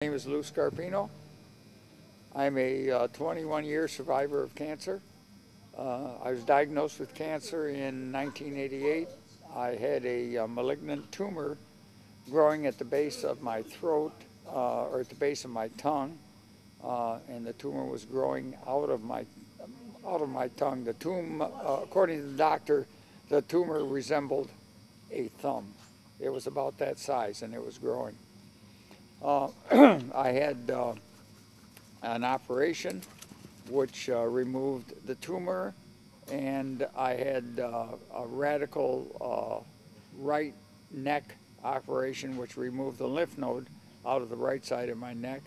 My name is Lou Scarpino. I'm a 21-year survivor of cancer. I was diagnosed with cancer in 1988. I had a malignant tumor growing at the base of my throat, or at the base of my tongue, and the tumor was growing out of my tongue. According to the doctor, the tumor resembled a thumb. It was about that size, and it was growing. I had an operation which removed the tumor, and I had a radical right neck operation which removed the lymph node out of the right side of my neck.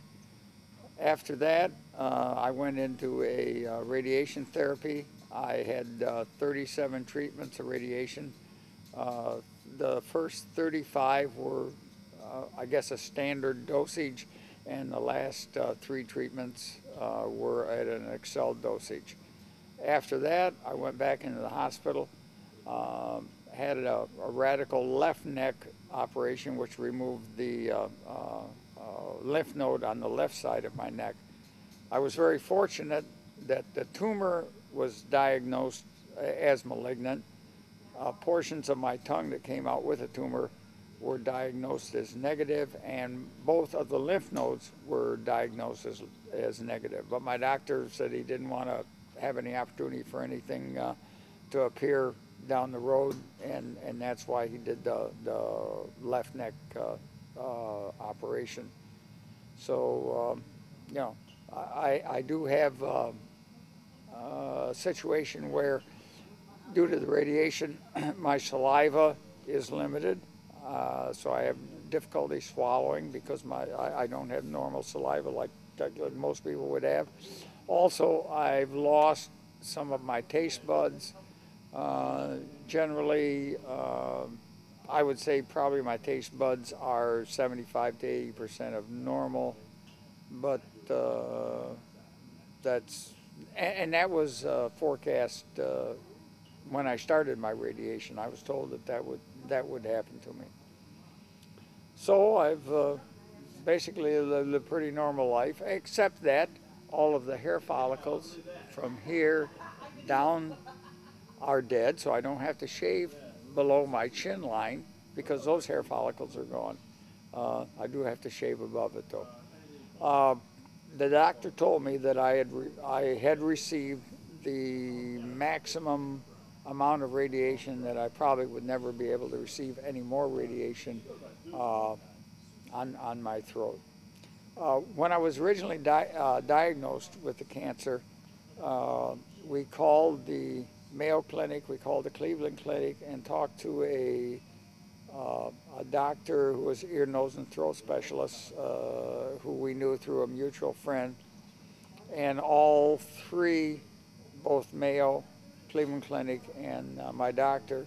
After that, I went into a radiation therapy. I had 37 treatments of radiation. The first 35 were I guess a standard dosage, and the last 3 treatments were at an Excel dosage. After that, I went back into the hospital, had a radical left neck operation which removed the lymph node on the left side of my neck. I was very fortunate that the tumor was diagnosed as malignant. Portions of my tongue that came out with a tumor were diagnosed as negative, and both of the lymph nodes were diagnosed as negative. But my doctor said he didn't want to have any opportunity for anything to appear down the road, and that's why he did the left neck operation. So, you know, I do have a situation where, due to the radiation, my saliva is limited. So I have difficulty swallowing because I don't have normal saliva like most people would have. Also, I've lost some of my taste buds. Generally, I would say probably my taste buds are 75 to 80% of normal, but that was forecast when I started my radiation. I was told that would happen to me. So I've basically lived a pretty normal life, except that all of the hair follicles from here down are dead, so I don't have to shave below my chin line because those hair follicles are gone. I do have to shave above it though. The doctor told me that I had received the maximum amount of radiation, that I probably would never be able to receive any more radiation on my throat. When I was originally diagnosed with the cancer, we called the Mayo Clinic, we called the Cleveland Clinic, and talked to a doctor who was ear, nose, and throat specialist who we knew through a mutual friend. And all three, both Mayo, Cleveland Clinic, and my doctor,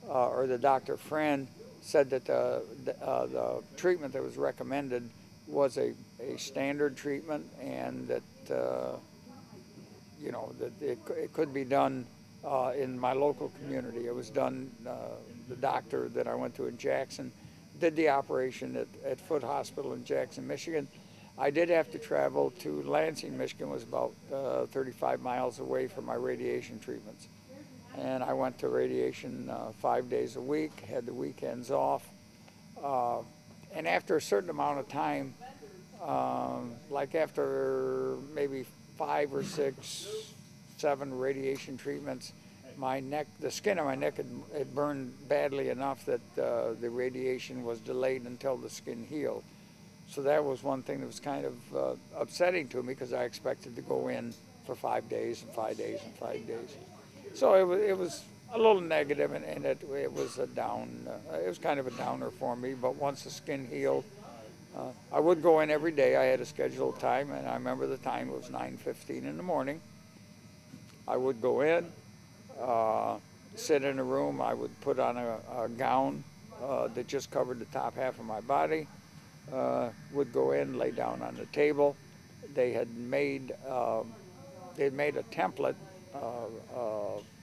or the doctor friend, said that the treatment that was recommended was a standard treatment, and that you know, that it could be done in my local community. It was done. The doctor that I went to in Jackson did the operation at Foot Hospital in Jackson, Michigan. I did have to travel to Lansing, Michigan, was about 35 miles away from my radiation treatments. And I went to radiation 5 days a week, had the weekends off. And after a certain amount of time, like after maybe 5 or 6, 7 radiation treatments, my neck, the skin of my neck had burned badly enough that the radiation was delayed until the skin healed. So that was one thing that was kind of upsetting to me, because I expected to go in for 5 days and 5 days and 5 days. So it was a little negative, and it was a down. It was kind of a downer for me. But once the skin healed, I would go in every day. I had a scheduled time, and I remember the time was 9:15 in the morning. I would go in, sit in a room. I would put on a gown that just covered the top half of my body. Would go in, lay down on the table. They had made a template,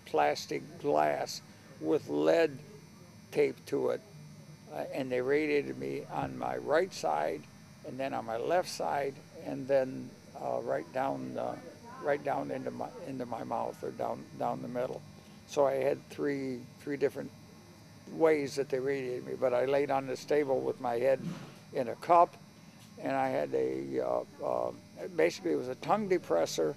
plastic glass with lead taped to it, and they radiated me on my right side and then on my left side, and then right down into my mouth, or down the middle. So I had three different ways that they radiated me. But I laid on this table with my head in a cup, and I had basically it was a tongue depressor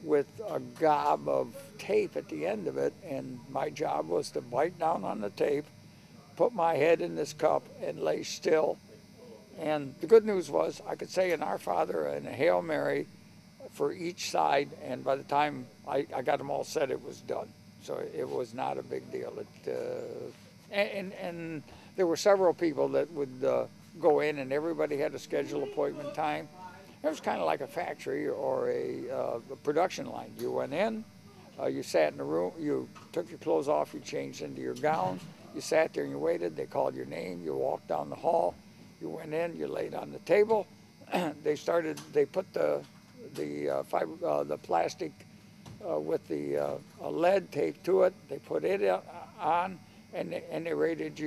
with a gob of tape at the end of it, and my job was to bite down on the tape, put my head in this cup, and lay still. And the good news was I could say an Our Father and a Hail Mary for each side, and by the time I got them all said, it was done. So it was not a big deal. And there were several people that would go in, and everybody had a scheduled appointment time. It was kind of like a factory or a production line. You went in, you sat in the room, you took your clothes off, you changed into your gown, you sat there and you waited. They called your name, you walked down the hall, you went in, you laid on the table. They put the plastic with the lead taped to it. They put it on, and they radiated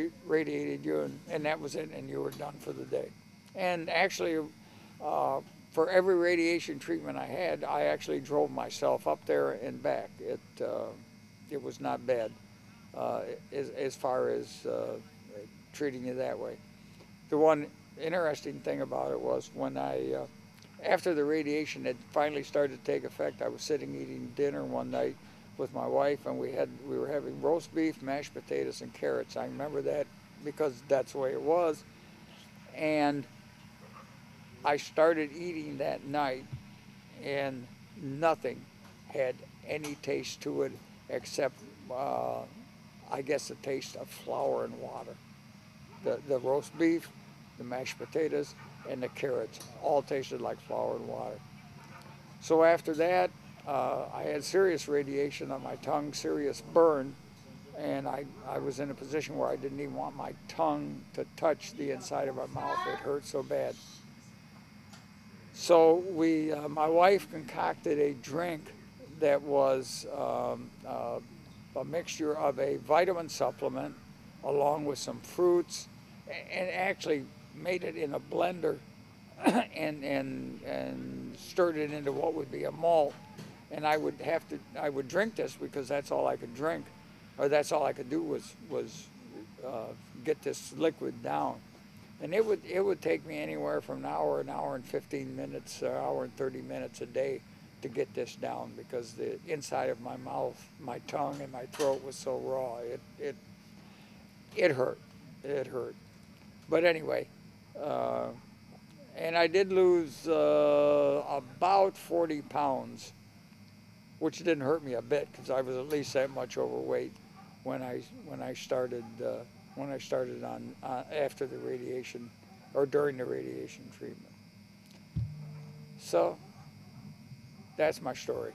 you, and that was it, and you were done for the day. And actually, for every radiation treatment I had, I actually drove myself up there and back. It was not bad as far as treating you that way. The one interesting thing about it was when after the radiation had finally started to take effect, I was sitting eating dinner one night with my wife, and we were having roast beef, mashed potatoes, and carrots. I remember that because that's the way it was. And I started eating that night, and nothing had any taste to it except, I guess, the taste of flour and water. The roast beef, the mashed potatoes, and the carrots all tasted like flour and water. So after that, I had serious radiation on my tongue, serious burn, and I was in a position where I didn't even want my tongue to touch the inside of my mouth. It hurt so bad. So my wife concocted a drink that was a mixture of a vitamin supplement along with some fruits, and actually made it in a blender and stirred it into what would be a malt. And I would drink this because that's all I could drink, or that's all I could do was get this liquid down. And it would take me anywhere from an hour and 15 minutes, an hour and 30 minutes a day to get this down, because the inside of my mouth, my tongue, and my throat was so raw. It hurt. It hurt. But anyway, and I did lose about 40 pounds, which didn't hurt me a bit because I was at least that much overweight when I started on after the radiation, or during the radiation treatment. So that's my story.